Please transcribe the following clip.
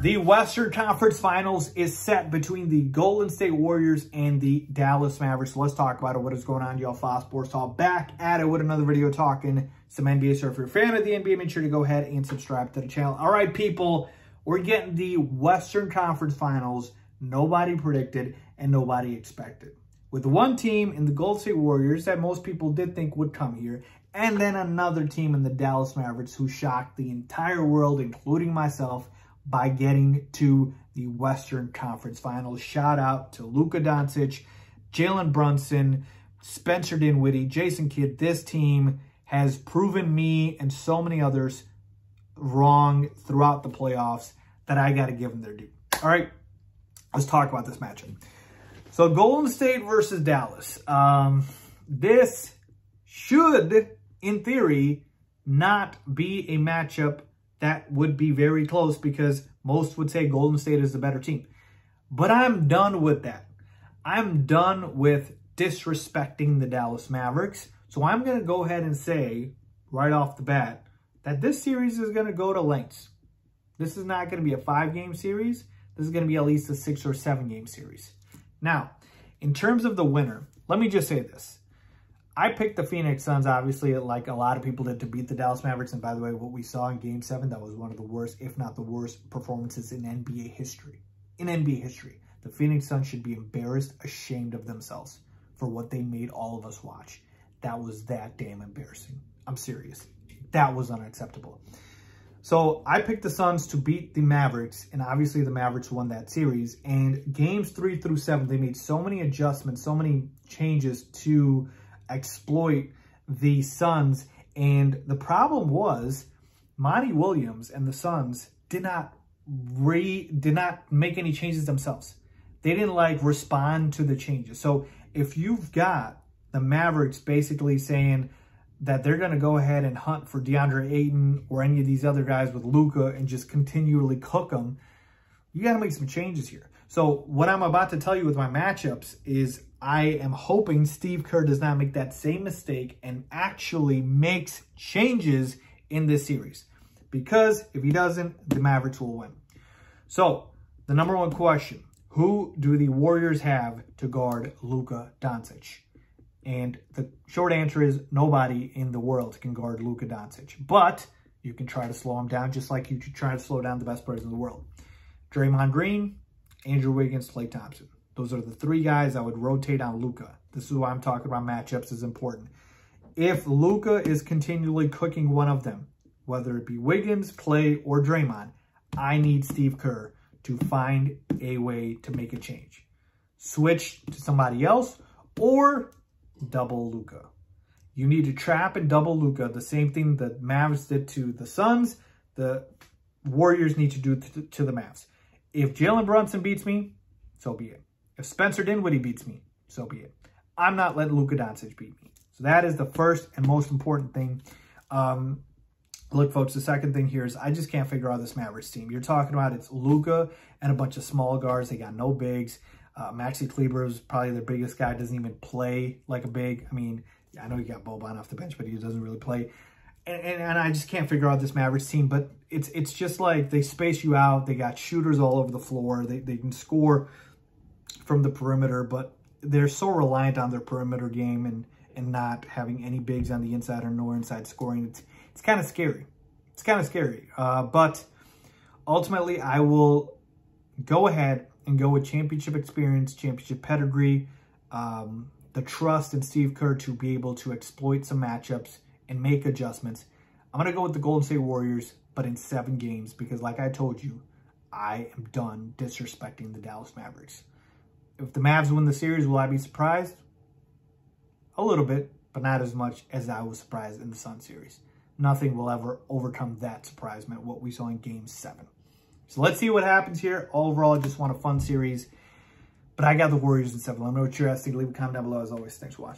The Western Conference Finals is set between the Golden State Warriors and the Dallas Mavericks. So let's talk about it. What is going on, y'all? Faiz Sports Talk back at it with another video talking some NBA. So if you're a fan of the NBA, make sure to go ahead and subscribe to the channel. All right, people, we're getting the Western Conference Finals. Nobody predicted and nobody expected. With one team in the Golden State Warriors that most people did think would come here, and then another team in the Dallas Mavericks who shocked the entire world, including myself, by getting to the Western Conference Finals. Shout out to Luka Doncic, Jalen Brunson, Spencer Dinwiddie, Jason Kidd. This team has proven me and so many others wrong throughout the playoffs that I got to give them their due. All right, let's talk about this matchup. So Golden State versus Dallas. This should, in theory, not be a matchup that would be very close because most would say Golden State is the better team. But I'm done with that. I'm done with disrespecting the Dallas Mavericks. So I'm going to go ahead and say right off the bat that this series is going to go to lengths. This is not going to be a 5-game series. This is going to be at least a 6 or 7-game series. Now, in terms of the winner, let me just say this. I picked the Phoenix Suns, obviously, like a lot of people did, to beat the Dallas Mavericks. And by the way, what we saw in Game 7, that was one of the worst, if not the worst, performances in NBA history. In NBA history. The Phoenix Suns should be embarrassed, ashamed of themselves for what they made all of us watch. That was that damn embarrassing. I'm serious. That was unacceptable. So I picked the Suns to beat the Mavericks, and obviously the Mavericks won that series. And games 3 through 7, they made so many adjustments, so many changes to exploit the Suns. And the problem was Monty Williams and the Suns did not make any changes themselves. They didn't respond to the changes. So if you've got the Mavericks basically saying that they're going to go ahead and hunt for DeAndre Ayton or any of these other guys with Luka and just continually cook them, you got to make some changes here. So what I'm about to tell you with my matchups is I am hoping Steve Kerr does not make that same mistake and actually makes changes in this series. Because if he doesn't, the Mavericks will win. So the number one question, who do the Warriors have to guard Luka Doncic? And the short answer is nobody in the world can guard Luka Doncic. But you can try to slow him down just like you should try to slow down the best players in the world. Draymond Green, Andrew Wiggins, Klay Thompson. Those are the 3 guys I would rotate on Luka. This is why I'm talking about matchups is important. If Luka is continually cooking one of them, whether it be Wiggins, Klay, or Draymond, I need Steve Kerr to find a way to make a change. Switch to somebody else or double Luka. You need to trap and double Luka. The same thing the Mavs did to the Suns, the Warriors need to do to the Mavs. If Jalen Brunson beats me, so be it. If Spencer Dinwiddie beats me, so be it. I'm not letting Luka Doncic beat me. So that is the first and most important thing. Look, folks, the second thing here is I just can't figure out this Mavericks team. You're talking about it's Luka and a bunch of small guards. They got no bigs. Maxi Kleber is probably their biggest guy. Doesn't even play like a big. I mean, I know you got Boban off the bench, but he doesn't really play. And I just can't figure out this Mavericks team. But it's just like they space you out. They got shooters all over the floor. They can score from the perimeter, but they're so reliant on their perimeter game and not having any bigs on the inside or no inside scoring. It's kind of scary. It's kind of scary. But ultimately, I will go ahead and go with championship experience, championship pedigree, the trust in Steve Kerr to be able to exploit some matchups and make adjustments. I'm going to go with the Golden State Warriors, but in 7 games, because like I told you, I am done disrespecting the Dallas Mavericks. If the Mavs win the series, will I be surprised? A little bit, but not as much as I was surprised in the Sun series. Nothing will ever overcome that surprisement, what we saw in Game 7. So let's see what happens here. Overall, I just want a fun series. But I got the Warriors in 7. Let me know what you're asking. Leave a comment down below. As always, thanks for watching.